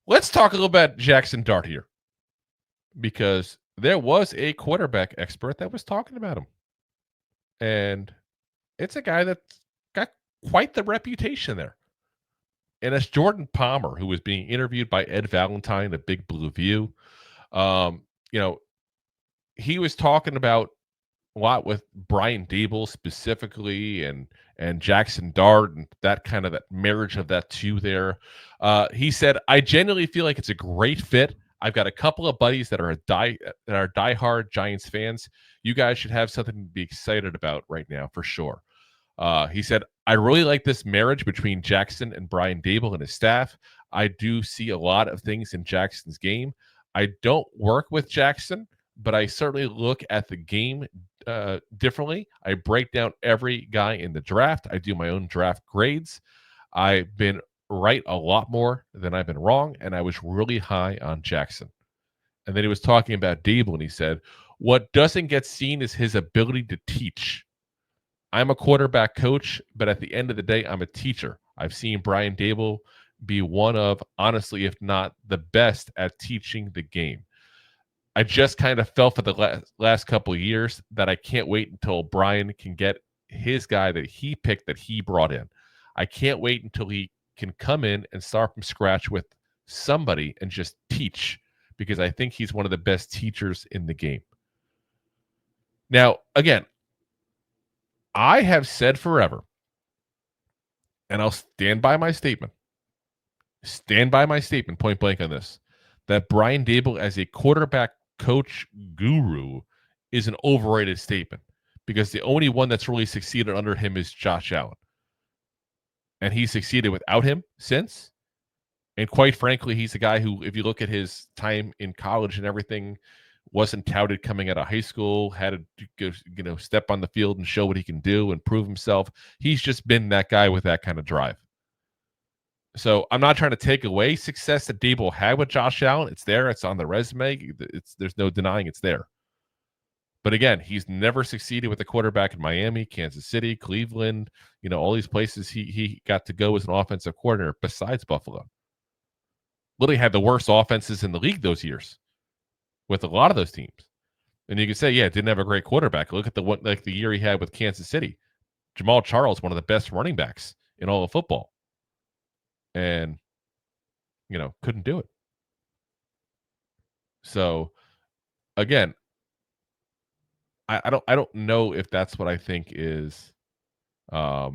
Let's talk a little about Jaxson Dart here because there was a quarterback expert that was talking about him. And it's a guy that's got quite the reputation there. And it's Jordan Palmer, who was being interviewed by Ed Valentine of Big Blue View. Um, you know, he was talking about a lot with Brian Daboll specifically and Jaxson Dart and that marriage of that two there. He said, I genuinely feel like it's a great fit. I've got a couple of buddies that are diehard Giants fans. You guys should have something to be excited about right now for sure. He said, I really like this marriage between Jaxson and Brian Daboll and his staff. I do see a lot of things in Jackson's game. I don't work with Jaxson, but I certainly look at the game differently. I break down every guy in the draft. I do my own draft grades. I've been right a lot more than I've been wrong, and I was really high on Jaxson. And then he was talking about Daboll, and he said, what doesn't get seen is his ability to teach. I'm a quarterback coach, but at the end of the day, I'm a teacher. I've seen Brian Daboll be one of, honestly, if not the best at teaching the game. I just kind of felt for the last couple of years that I can't wait until Brian can get his guy that he picked, that he brought in. I can't wait until he can come in and start from scratch with somebody and just teach, because I think he's one of the best teachers in the game. Now, again, I have said forever, and I'll stand by my statement point blank on this, that Brian Daboll as a quarterback coach guru is an overrated statement, because the only one that's really succeeded under him is Josh Allen. And he succeeded without him since. And quite frankly, he's a guy who, if you look at his time in college and everything, wasn't touted coming out of high school, had to go, step on the field and show what he can do and prove himself. He's just been that guy with that kind of drive. So I'm not trying to take away success that Daboll had with Josh Allen. It's there. It's on the resume. There's no denying it's there. But again, he's never succeeded with a quarterback in Miami, Kansas City, Cleveland, all these places he got to go as an offensive coordinator besides Buffalo. Literally had the worst offenses in the league those years with a lot of those teams. And you can say, yeah, didn't have a great quarterback. Look at the year he had with Kansas City. Jamal Charles, one of the best running backs in all of football. And, couldn't do it. So, again, I don't know if that's what I think is, I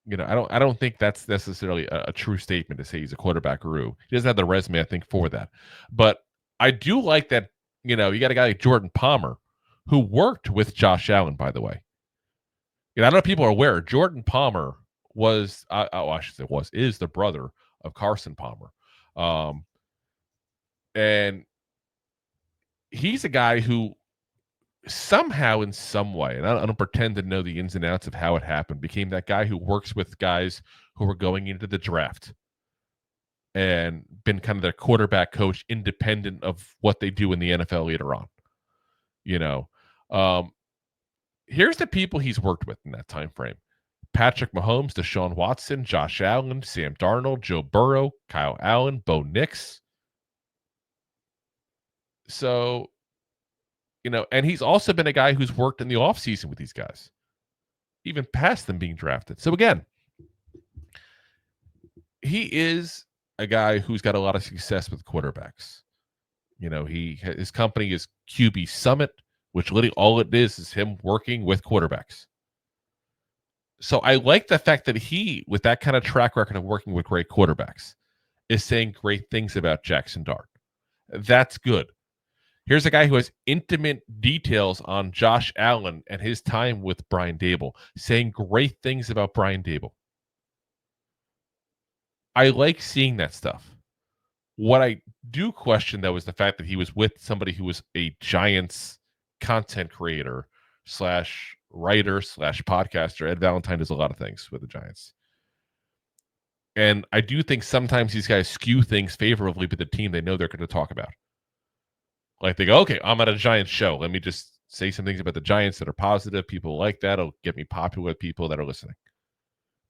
don't think that's necessarily a true statement to say he's a quarterback guru. He doesn't have the resume, I think, for that. But I do like that, you got a guy like Jordan Palmer who worked with Josh Allen, by the way. I don't know if people are aware, Jordan Palmer is the brother of Carson Palmer. And he's a guy who somehow, in some way, and I don't pretend to know the ins and outs of how it happened, became that guy who works with guys who were going into the draft and been kind of their quarterback coach, independent of what they do in the NFL later on. Here's the people he's worked with in that time frame: Patrick Mahomes, Deshaun Watson, Josh Allen, Sam Darnold, Joe Burrow, Kyle Allen, Bo Nix. So, and he's also been a guy who's worked in the offseason with these guys, even past them being drafted. So again, he is a guy who's got a lot of success with quarterbacks. His company is QB Summit, which literally all it is him working with quarterbacks. So I like the fact that he, with that kind of track record of working with great quarterbacks, is saying great things about Jaxson Dart. That's good. Here's a guy who has intimate details on Josh Allen and his time with Brian Daboll, saying great things about Brian Daboll. I like seeing that stuff. What I do question, though, is the fact that he was with somebody who was a Giants content creator / writer / podcaster. Ed Valentine does a lot of things with the Giants. And I do think sometimes these guys skew things favorably with the team they know they're going to talk about. Like they go, okay, I'm at a Giants show. Let me just say some things about the Giants that are positive. People like that. It'll get me popular with people that are listening.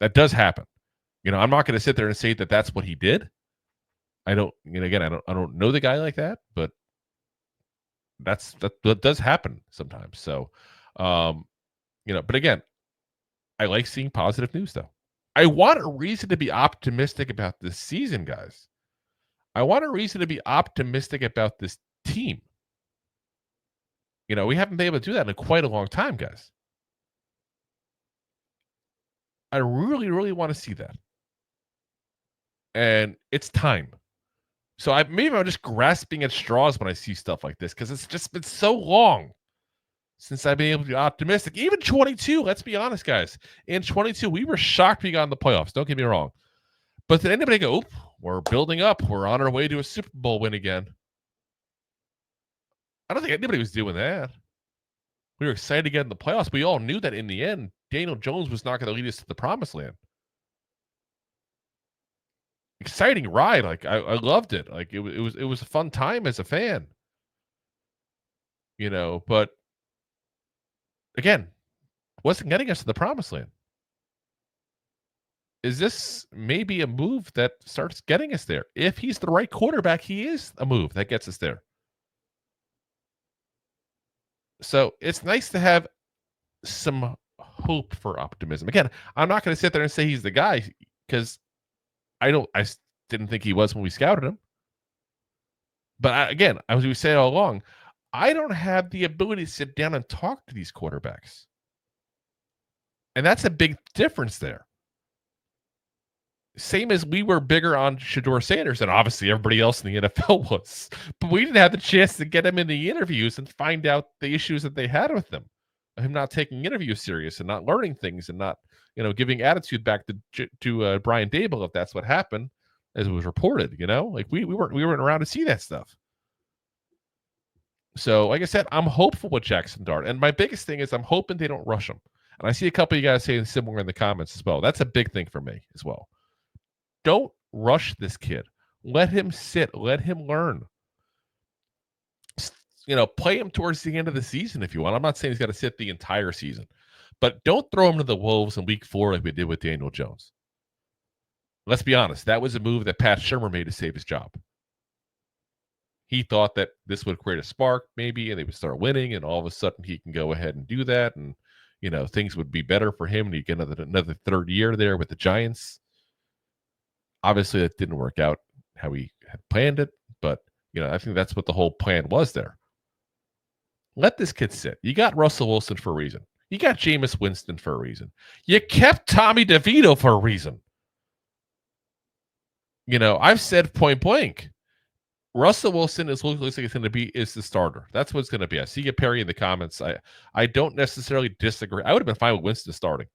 That does happen. I'm not going to sit there and say that that's what he did. I don't. Again, I don't know the guy like that, but that does happen sometimes. So, um, but again, I like seeing positive news though. I want a reason to be optimistic about this season, guys. I want a reason to be optimistic about this team. We haven't been able to do that in quite a long time, guys. I really, really want to see that. And it's time. So maybe I'm just grasping at straws when I see stuff like this because it's just been so long since I've been able to be optimistic. Even 22, let's be honest, guys. In 22, we were shocked we got in the playoffs. Don't get me wrong. But did anybody go, oop, we're building up. We're on our way to a Super Bowl win again? I don't think anybody was doing that. We were excited to get in the playoffs. We all knew that in the end, Daniel Jones was not going to lead us to the promised land. Exciting ride. Like I loved it. Like it was a fun time as a fan. But again, wasn't getting us to the promised land. Is this maybe a move that starts getting us there? If he's the right quarterback, he is a move that gets us there. So it's nice to have some hope for optimism. Again, I'm not going to sit there and say he's the guy because I didn't think he was when we scouted him. But again, as we say all along, I don't have the ability to sit down and talk to these quarterbacks. And that's a big difference there. Same as we were bigger on Shedeur Sanders than obviously everybody else in the NFL was. But we didn't have the chance to get him in the interviews and find out the issues that they had with him. Him not taking interviews serious and not learning things and not, giving attitude back to Brian Daboll if that's what happened, as it was reported. Like we weren't around to see that stuff. So, like I said, I'm hopeful with Jaxson Dart, and my biggest thing is I'm hoping they don't rush him. And I see a couple of you guys saying similar in the comments as well. That's a big thing for me as well. Don't rush this kid. Let him sit. Let him learn. Play him towards the end of the season if you want. I'm not saying he's got to sit the entire season, but don't throw him to the wolves in week 4 like we did with Daniel Jones. Let's be honest. That was a move that Pat Shurmur made to save his job. He thought that this would create a spark maybe, and they would start winning, and all of a sudden he can go ahead and do that, and things would be better for him, and he'd get another third year there with the Giants. Obviously, that didn't work out how he had planned it, but I think that's what the whole plan was there. Let this kid sit. You got Russell Wilson for a reason. You got Jameis Winston for a reason. You kept Tommy DeVito for a reason. I've said point blank, Russell Wilson looks like it's going to be is the starter. That's what it's going to be. I see you, Perry, in the comments. I don't necessarily disagree. I would have been fine with Winston starting.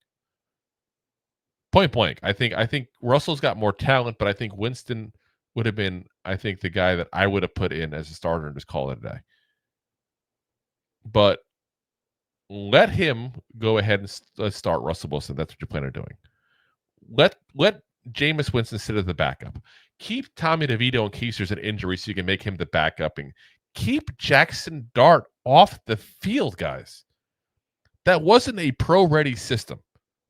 Point blank. I think Russell's got more talent, but I think Winston would have been, the guy that I would have put in as a starter and just call it a day. But let him go ahead and start Russell Wilson. That's what you plan on doing. Let Jameis Winston sit as the backup. Keep Tommy DeVito in case there's an injury so you can make him the backup. And keep Jaxson Dart off the field, guys. That wasn't a pro-ready system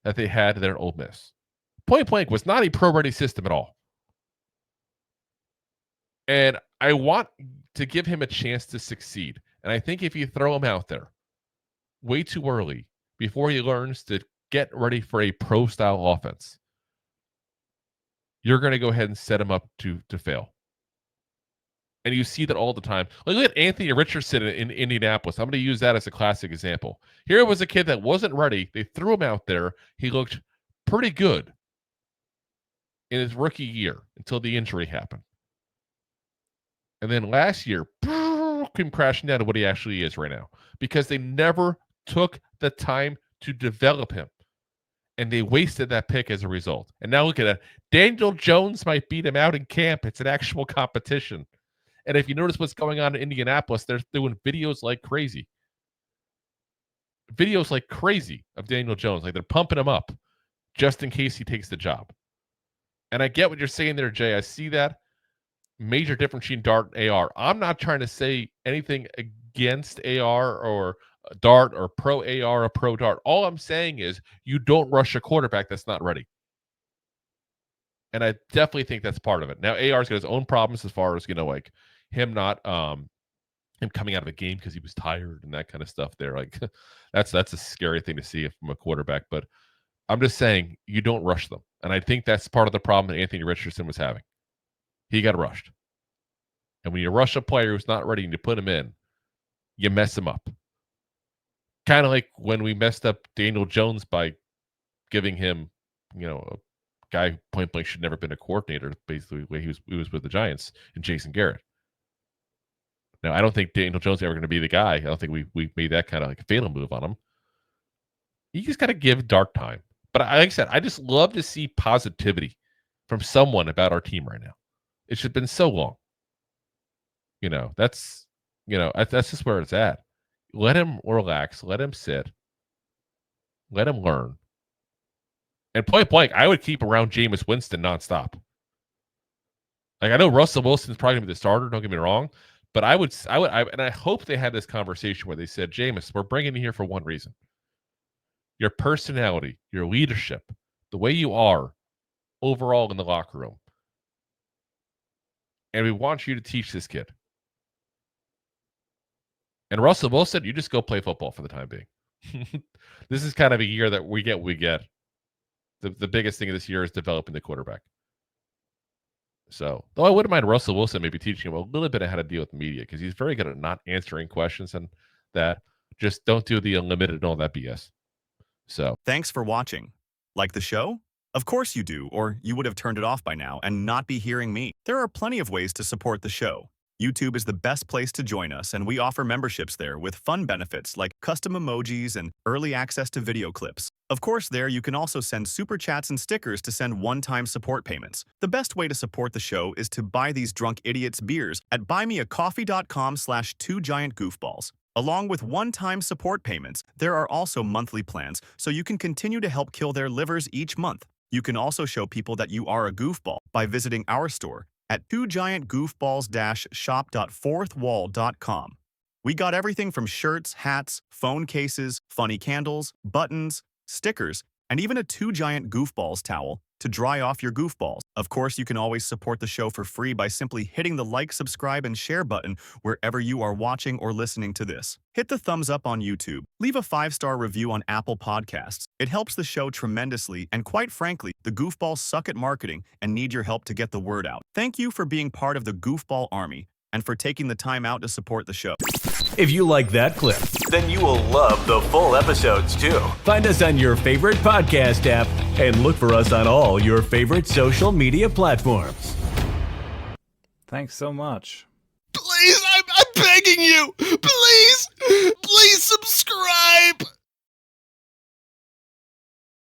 that they had there in Ole Miss. Point blank was not a pro-ready system at all. And I want to give him a chance to succeed. And I think if you throw him out there way too early before he learns to get ready for a pro-style offense, you're going to go ahead and set him up to fail. And you see that all the time. Look at Anthony Richardson in Indianapolis. I'm going to use that as a classic example. Here was a kid that wasn't ready. They threw him out there. He looked pretty good in his rookie year until the injury happened. And then last year, came crashing down to what he actually is right now because they never took the time to develop him. And they wasted that pick as a result. And now look at that. Daniel Jones might beat him out in camp. It's an actual competition. And if you notice what's going on in Indianapolis, they're doing videos like crazy. Videos like crazy of Daniel Jones. Like they're pumping him up just in case he takes the job. And I get what you're saying there, Jay. I see that. Major difference between Dart and AR. I'm not trying to say anything against AR or Dart or pro AR or pro Dart. All I'm saying is you don't rush a quarterback that's not ready. And I definitely think that's part of it. Now, AR's got his own problems as far as, like him not him coming out of a game because he was tired and that kind of stuff there. Like that's a scary thing to see from a quarterback. But I'm just saying you don't rush them. And I think that's part of the problem that Anthony Richardson was having. He got rushed. And when you rush a player who's not ready and you put him in, you mess him up. Kind of like when we messed up Daniel Jones by giving him, a guy who point blank should never been a coordinator, basically the way he was with the Giants, and Jason Garrett. Now, I don't think Daniel Jones is ever going to be the guy. I don't think we made that kind of like a fatal move on him. You just got to give Dart time. But like I said, I just love to see positivity from someone about our team right now. It's just been so long. That's just where it's at. Let him relax. Let him sit. Let him learn. And point blank, I would keep around Jameis Winston nonstop. Like, I know Russell Wilson's probably going to be the starter, don't get me wrong. But I hope they had this conversation where they said, Jameis, we're bringing you here for one reason. Your personality, your leadership, the way you are overall in the locker room. And we want you to teach this kid. And Russell Wilson, you just go play football for the time being. This is kind of a year that we get. The biggest thing of this year is developing the quarterback. So, though I wouldn't mind Russell Wilson maybe teaching him a little bit of how to deal with media, because he's very good at not answering questions and that. Just don't do the unlimited and all that BS. So, thanks for watching. Like the show? Of course you do, or you would have turned it off by now and not be hearing me. There are plenty of ways to support the show. YouTube is the best place to join us, and we offer memberships there with fun benefits like custom emojis and early access to video clips. Of course, there you can also send super chats and stickers to send one-time support payments. The best way to support the show is to buy these drunk idiots beers at buymeacoffee.com/2giantgoofballs. Along with one-time support payments, there are also monthly plans, so you can continue to help kill their livers each month. You can also show people that you are a goofball by visiting our store at 2giantgoofballs-shop.fourthwall.com. We got everything from shirts, hats, phone cases, funny candles, buttons, stickers, and even a 2 Giant Goofballs towel to dry off your goofballs. Of course, you can always support the show for free by simply hitting the like, subscribe, and share button wherever you are watching or listening to this. Hit the thumbs up on YouTube. Leave a 5-star review on Apple Podcasts. It helps the show tremendously, and quite frankly, the goofballs suck at marketing and need your help to get the word out. Thank you for being part of the Goofball Army and for taking the time out to support the show. If you like that clip, then you will love the full episodes too. Find us on your favorite podcast app and look for us on all your favorite social media platforms. Thanks so much. Please, I'm begging you.